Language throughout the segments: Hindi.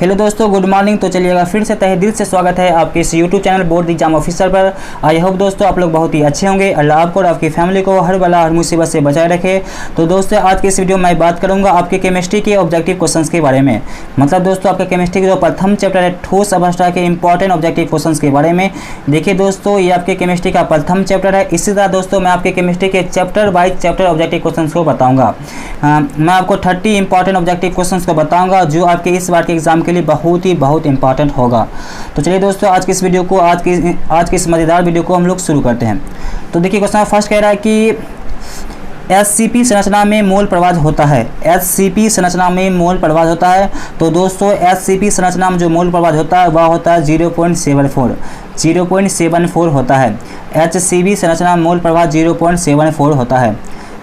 हेलो दोस्तों, गुड मॉर्निंग। तो चलिएगा फिर से तहे दिल से स्वागत है आपके इस YouTube channel board exam officer पर। आई होप दोस्तों आप लोग बहुत ही अच्छे होंगे। अल्लाह आपको और आपकी फैमिली को हर बला हर मुसीबत से बचाए रखे। तो दोस्तों आज की इस वीडियो में मैं बात करूंगा आपके केमिस्ट्री के ऑब्जेक्टिव क्वेश्चंस के बारे में। मतलब दोस्तों आपके केमिस्ट्री के जो प्रथम चैप्टर है ठोस अवस्था के इंपॉर्टेंट ऑब्जेक्टिव क्वेश्चंस के बारे में। देखिए दोस्तों ये आपके केमिस्ट्री का प्रथम चैप्टर है। इसी तरह दोस्तों मैं आपके केमिस्ट्री के chapter by chapter objective questions को बताऊंगा। मैं आपको 30 इंपॉर्टेंट ऑब्जेक्टिव क्वेश्चंस को बताऊंगा जो आपके इस बार के एग्जाम के लिए बहुत इंपॉर्टेंट होगा। तो चलिए दोस्तों आज की इस वीडियो को आज की इस मज़ेदार वीडियो को हम लोग शुरू करते हैं। तो देखिए क्वेश्चन फर्स्ट कह रहा है कि एचसीपी संरचना में मोल प्रवाह होता है। एचसीपी संरचना में मोल प्रवाह होता है। तो दोस्तों एचसीपी संरचना में जो मोल प्रवाह होता है वह होता है 0.74 होता है। एचसीबी संरचना में मोल प्रवाह 0.74 होता है।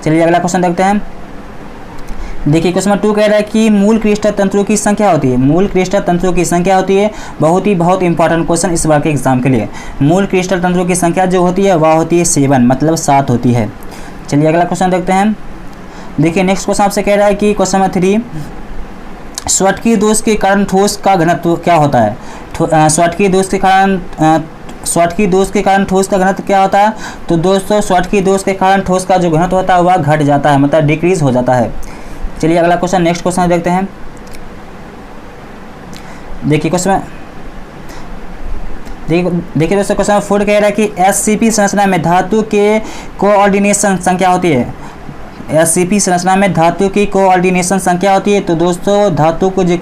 चलिए अगला क्वेश्चन देखते हैं। देखिए क्वेश्चन 2 कह रहा है कि मूल क्रिस्टल तंत्रों की संख्या होती है। मूल क्रिस्टल तंत्रों की संख्या होती है। बहुत इंपॉर्टेंट क्वेश्चन इस बार के एग्जाम के लिए। मूल क्रिस्टल तंत्रों की संख्या जो होती है वह होती है 7 मतलब 7 होती है। चलिए अगला क्वेश्चन देखते हैं। देखिए नेक्स्ट क्वेश्चन आपसे कह रहा है कि क्वेश्चन नंबर 3 स्फटिकीय दोष के कारण ठोस का घनत्व क्या होता है। स्फटिकीय दोष के कारण ठोस का घनत्व क्या होता है। तो दोस्तों स्फटिकीय दोष के कारण ठोस का जो घनत्व होता है वह घट जाता है मतलब डिक्रीज हो जाता है। चलिए अगला क्वेश्चन नेक्स्ट क्वेश्चन देखते हैं। देखिए दोस्तों क्वेश्चन 4 कह रहा है कि एचसीपी संरचना में धातु के कोऑर्डिनेशन संख्या होती है। एचसीपी संरचना में धातु की कोऑर्डिनेशन संख्या होती है। तो दोस्तों धातु को जो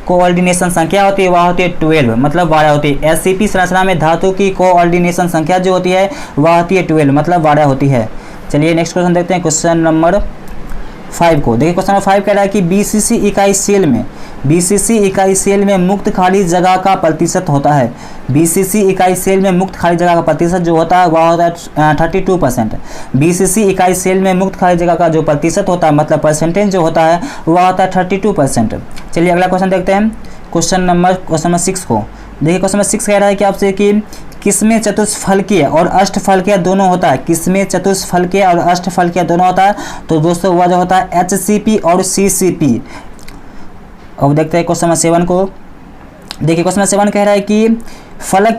कोऑर्डिनेशन संख्या होती है वह होती है 12 मतलब 12 होती है। एचसीपी संरचना में धातु की कोऑर्डिनेशन संख्या जो होती है वह होती है 12 मतलब 12 होती है। चलिए नेक्स्ट क्वेश्चन देखते हैं क्वेश्चन नंबर 5 को। देखिए क्वेश्चन नंबर 5 कह रहा है कि बीसीसी इकाई सेल में मुक्त खाली जगह का प्रतिशत होता है। बीसीसी इकाई सेल में मुक्त खाली जगह का प्रतिशत जो होता है वह होता है 32%। बीसीसी इकाई सेल में मुक्त खाली जगह का जो प्रतिशत होता है मतलब परसेंटेज जो होता है वह होता है 32%। चलिए अगला क्वेश्चन देखते हैं क्वेश्चन नंबर 6 को। देखिए क्वेश्चन नंबर 6 कह रहा है कि आपसे कि किसमें चतुष्फलकीय और अष्टफलकीय दोनों होता है। किसमें चतुष्फलकीय और अष्टफलकीय दोनों होता है। तो दोस्तों वह जो होता है एचसीपी और सीसीपी। अब देखते हैं क्वेश्चन नंबर 7 को। देखिए क्वेश्चन नंबर 7 कह रहा है कि फलक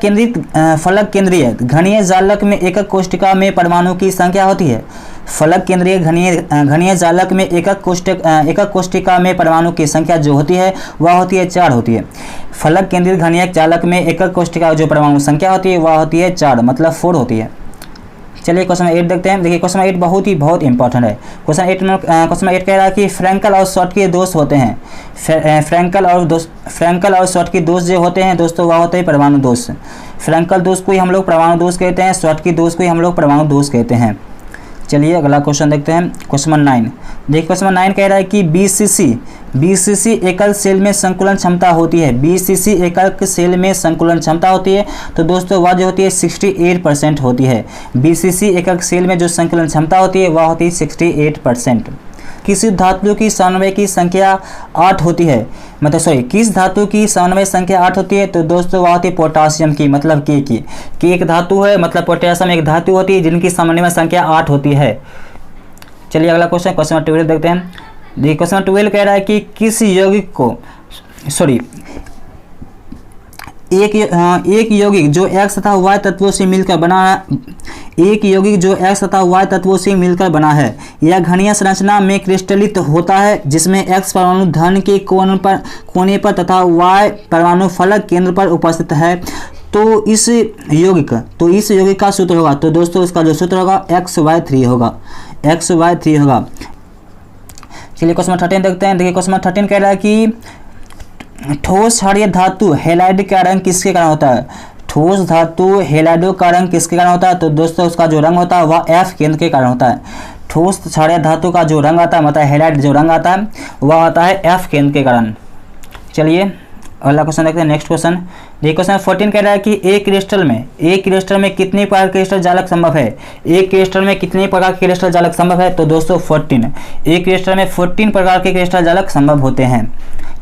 केंद्रीय घनीय जालक में एकक कोष्ठिका में परमाणु की संख्या होती है। फलक केंद्रीय घनीय जालक में एकक कोष्ठिका में परमाणु की संख्या जो होती है वह होती है 4 होती है। फलक केंद्रीय घनीय जालक में एकक कोष्ठिका जो परमाणु संख्या होती है वह होती है 4 मतलब 4 होती है। चलिए क्वेश्चन 8 देखते हैं। देखिए क्वेश्चन 8 बहुत इंपॉर्टेंट है। क्वेश्चन 8 कह रहा है कि फ्रैंकल और शॉर्टकी दोष होते हैं। फ्रैंकल और शॉर्टकी दोष जो होते हैं दोस्तों वह होते हैं परमाणु दोष। फ्रैंकल दोष को ही हम लोग परमाणु दोष कहते हैं, शॉर्टकी दोष को ही हम लोग परमाणु दोष कहते हैं। चलिए अगला क्वेश्चन देखते हैं क्वेश्चन नंबर 9। देखिए क्वेश्चन नंबर 9 कह रहा है कि बीसीसी एकल सेल में संकुलन क्षमता होती है। बीसीसी एकल सेल में संकुलन क्षमता होती है। तो दोस्तों वह जो होती है 68% होती है। बीसीसी एकल सेल में जो संकुलन क्षमता होती है वह होती है 68%। किसी धातु की समन्वय की संख्या 8 होती है। किस धातु की समन्वय संख्या 8 होती है। तो दोस्तों वह होती है पोटासियम की मतलब के की। के एक धातु है मतलब पोटासियम एक धातु होती है जिनकी समन्वय संख्या 8 होती है। चलिए अगला क्वेश्चन 12 देखते हैं। देखिए क्वेश्चन 12 कह रहा है कि किस यौगिक को एक यौगिक जो X तथा Y तत्वों से मिलकर बना है यह घनीय संरचना में क्रिस्टलित होता है जिसमें X परमाणु धन के कोने पर तथा Y परमाणु फलक केंद्र पर उपस्थित है। तो इस यौगिक का सूत्र होगा। तो दोस्तों इसका जो सूत्र होगा XY3 होगा। चलिए क्वेश्चन 13 देखते हैं। देखिए क्वेश्चन 13 कह रहा है कि ठोस क्षारीय धातु हैलाइड का रंग किसके कारण होता है। ठोस धातु हैलाइड का रंग किसके कारण होता है। तो दोस्तों उसका जो रंग होता है वह F केंद्र के कारण होता है। ठोस क्षारीय धातु का जो रंग आता है मतलब हैलाइड जो रंग आता है वह आता है F केंद्र के कारण। चलिए अगला क्वेश्चन देखते हैं नेक्स्ट क्वेश्चन। देखिए क्वेश्चन 14 कह रहा है कि एक क्रिस्टल में कितने प्रकार के क्रिस्टल जालक संभव है। एक क्रिस्टल में कितने प्रकार के क्रिस्टल जालक संभव है। तो दोस्तों 14। एक क्रिस्टल में 14 प्रकार के क्रिस्टल जालक संभव होते हैं।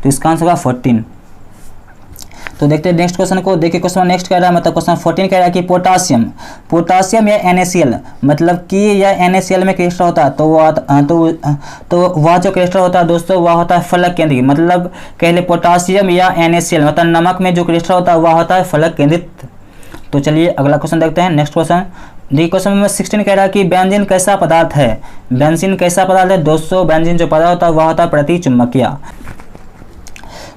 तो इसका आंसर होगा 14। तो देखते हैं नेक्स्ट क्वेश्चन को। देखिए क्वेश्चन नेक्स्ट कह रहा है, मतलब क्वेश्चन 14 कह रहा है कि पोटासियम या NaCl मतलब कि यह NaCl में क्रिस्टल होता है तो वह जो क्रिस्टल होता है दोस्तों वह होता है फलक केंद्रित। मतलब कह ले पोटासियम या NaCl मतलब नमक में जो क्रिस्टल होता है वह होता है फलक केंद्रित। तो चलिए अगला क्वेश्चन देखते हैं। नेक्स्ट क्वेश्चन देखिए क्वेश्चन नंबर 16 कह रहा है कि बेंजीन कैसा पदार्थ है। बेंजीन कैसा पदार्थ है दोस्तों, बेंजीन जो पदार्थ होता है वह होता है प्रतिचुंबकीय।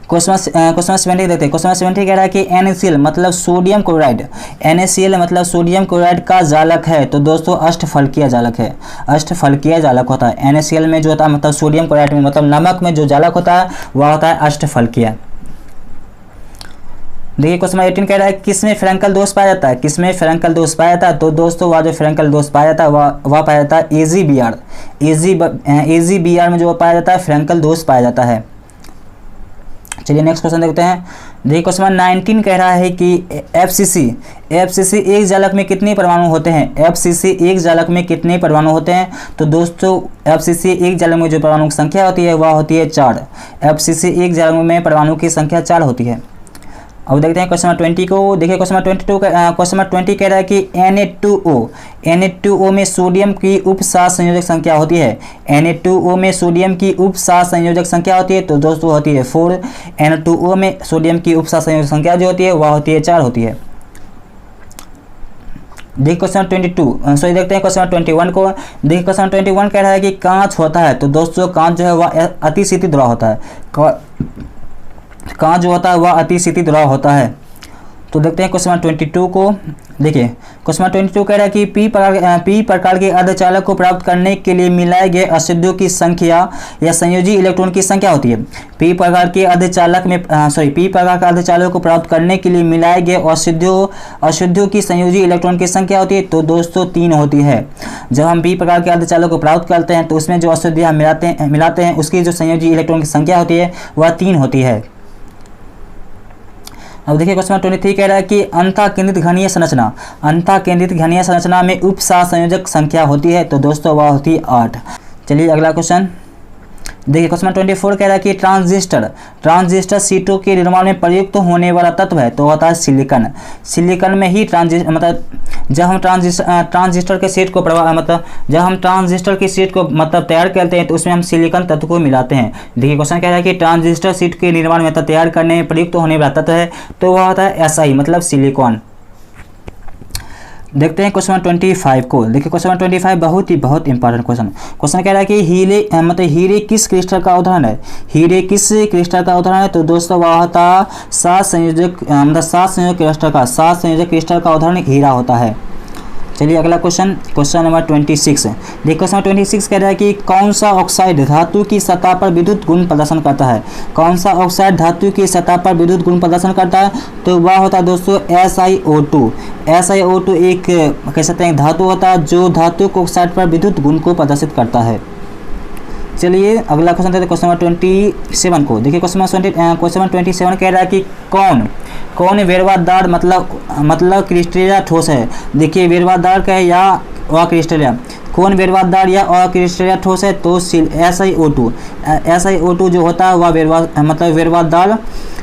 क्वेश्चन 70 देखते हैं। क्वेश्चन 70 कह रहा है कि NaCl मतलब सोडियम क्लोराइड, NaCl मतलब सोडियम क्लोराइड का जालक है तो दोस्तों अष्टफलकीय जालक है, अष्टफलकीय जालक होता है। NaCl में जो होता है मतलब सोडियम क्लोराइड में मतलब नमक में जो जालक होता है वह होता है अष्टफलकीय। देखिए क्वेश्चन 18 कह रहा है किसमें फ्रैंकल दोष पाया जाता है, किसमें फ्रैंकल दोष पाया जाता है तो दोस्तों वह जो फ्रैंकल दोष पाया जाता है वह पाया जाता है AgBr में जो पाया जाता है फ्रैंकल दोष पाया जाता है। चलिए नेक्स्ट क्वेश्चन देखते हैं। देखिए क्वेश्चन 19 कह रहा है कि FCC एक जालक में कितने परमाणु होते हैं। FCC एक जालक में कितने परमाणु होते हैं तो दोस्तों FCC एक जालक में जो परमाणु की संख्या होती है वह होती है 4। FCC एक जालक में परमाणु की संख्या 4 होती है। अब देखते हैं क्वेश्चन 20 को। देखिए क्वेश्चन 20 कह रहा है कि Na2O में सोडियम की उपसार संयोजक संख्या होती है। Na2O में सोडियम की उपसार संयोजक संख्या होती है तो दोस्तों होती है 4। Na2O में सोडियम की उपसार संयोजक संख्या जो होती है वह होती है 4 होती है। देखिए क्वेश्चन 22 सॉरी देखते हैं क्वेश्चन 21 को। देखिए क्वेश्चन 21 कह रहा है कि कांच होता है तो दोस्तों कांच जो है वह अतिशीतित द्रव होता है। कांच जो होता है वह अतिशीतित द्रव होता है। तो देखते हैं क्वेश्चन 22 को। देखिए क्वेश्चन 22 कह रहा है कि पी प्रकार के अर्धचालक को प्राप्त करने के लिए मिलाए गए अशुद्धियों की संख्या या संयोजी इलेक्ट्रॉन की संख्या होती है। पी प्रकार के अर्धचालक को प्राप्त करने के लिए मिलाए गए अशुद्धियों की संयोजी इलेक्ट्रॉन की संख्या होती है तो दोस्तों 3 होती है। जब हम पी प्रकार के अर्धचालक को प्राप्त करते हैं तो उसमें जो अशुद्धियाँ मिलाते हैं उसकी जो संयोजी इलेक्ट्रॉन की संख्या होती है वह 3 होती है। अब देखिए क्वेश्चन 23 कह रहा है कि अंतःकेंद्रित घनीय संरचना में उपसार संयोजक संख्या होती है तो दोस्तों वह होती है 8। चलिए अगला क्वेश्चन देखिए क्वेश्चन 24 कह रहा है कि ट्रांजिस्टर सीटों के निर्माण में प्रयुक्त होने वाला तत्व है तो होता है सिलिकॉन में ही मतलब जब हम ट्रांजिस्टर के सीट को तैयार करते हैं तो उसमें हम सिलिकॉन तत्व को मिलाते हैं। देखिए क्वेश्चन कह रहा है कि ट्रांजिस्टर सीट के निर्माण में तैयार करने में प्रयुक्त होने वाला तत्व है तो वह होता है SI मतलब सिलिकॉन। देखते हैं क्वेश्चन 25 को। देखिए क्वेश्चन 25 बहुत इंपॉर्टेंट क्वेश्चन कह रहा है कि हीरे किस क्रिस्टल का उदाहरण है। हीरे किस क्रिस्टल का उदाहरण है तो दोस्तों वह होता है 7 संयोजक क्रिस्टल का उदाहरण हीरा होता है। चलिए अगला क्वेश्चन नंबर 26। देखिए क्वेश्चन 26 कह रहा है कि कौन सा ऑक्साइड धातु की सतह पर विद्युत गुण प्रदर्शन करता है। कौन सा ऑक्साइड धातु की सतह पर विद्युत गुण प्रदर्शन करता है तो वह होता है दोस्तों SiO2। SiO2 एक कह सकते हैं धातु होता है जो धातु को ऑक्साइड पर विद्युत गुण को प्रदर्शित करता है। चलिए अगला क्वेश्चन देखते हैं क्वेश्चन नंबर 27 को। देखिए क्वेश्चन 27 कह रहा है कि कौन वेरवादार मतलब क्रिस्टलीय ठोस है। देखिए वेरवादार का है या अक्रिस्टलीय, कौन वेरवादार या अक्रिस्टलीय ठोस है तो SiO2 जो होता है वह वेरवादार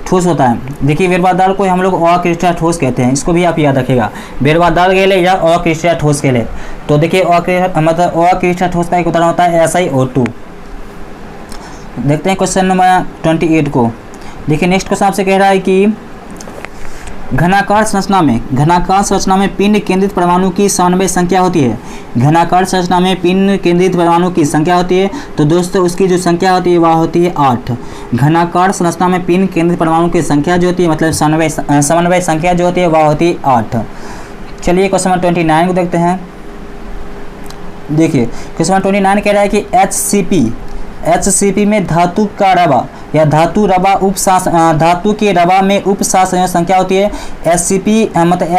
ठोस होता है। देखिए वेरवादार को हम लोग अक्रिस्टलीय ठोस कहते हैं, इसको भी आप याद रखिएगा, वेरवादार के लिए या अक्रिस्टलीय ठोस के लिए। तो देखिए अक्रिस्टलीय ठोस का एक उदाहरण होता है SiO2। देखते हैं क्वेश्चन नंबर 28 को। देखिए नेक्स्ट क्वेश्चन आपसे कह रहा है कि घनाकार संरचना में पिंड केंद्रित परमाणु की 97 संख्या होती है। घनाकार संरचना में पिंड केंद्रित परमाणु की संख्या होती है तो दोस्तों उसकी जो संख्या होती है वह होती है 8। घनाकार संरचना में पिंड केंद्रित परमाणु की संख्या जो होती है मतलब समन्वय संख्या जो होती है वह होती है 8। चलिए क्वेश्चन नंबर 29 को देखते हैं। देखिए क्वेश्चन नंबर 29 कह रहा है कि HCP में धातु का रवा या धातु के रवा में उपसार संयोजक संख्या होती है।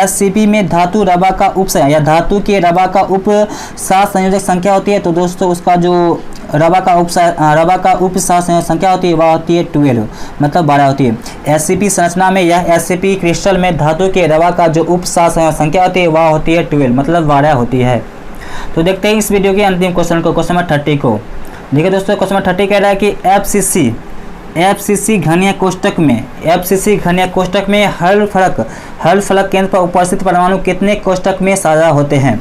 SCP में धातु रवा का उपसार या धातु के रवा का उपसार संयोजक संख्या होती है तो दोस्तों उसका जो रवा का उपसार संयोजक संख्या होती है वह होती है 12 मतलब 12 होती है। SCP संरचना में या SCP क्रिस्टल में धातु के रवा का जो उपसार संयोजक संख्या होती है वह होती है 12 मतलब 12 होती है। तो देखते हैं इस वीडियो के अंतिम क्वेश्चन को, क्वेश्चन नंबर 30 को। देखिए दोस्तों क्वेश्चन नंबर 30 कह रहा है कि FCC घनीय कोष्ठक में हर फलक केंद्र पर उपस्थित परमाणु कितने कोष्ठक में साझा होते हैं।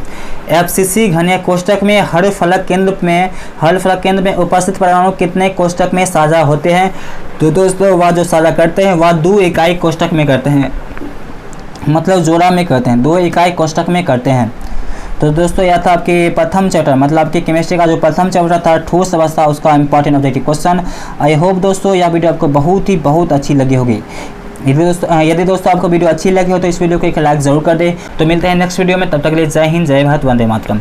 FCC घनीय कोष्ठक में हर फलक केंद्र में उपस्थित परमाणु कितने कोष्ठक में साझा होते हैं। तो दोस्तों वह जो साझा करते हैं वह 2 इकाई कोष्ठक में करते हैं, मतलब जोड़ा में करते हैं, 2 इकाई कोष्ठक में करते हैं। तो दोस्तों यह था आपके प्रथम चैप्टर, मतलब आपके केमिस्ट्री का जो प्रथम चैप्टर था ठोस अवस्था, उसका important objective question. I hope दोस्तों यह वीडियो आपको बहुत अच्छी लगी होगी। यदि दोस्तों आपको वीडियो अच्छी लगी हो तो इस वीडियो को एक लाइक जरूर कर दे। तो मिलते हैं नेक्स्ट वीडियो में, तब तक के लिए जय हिंद, जय भारत, वंदे मातरम।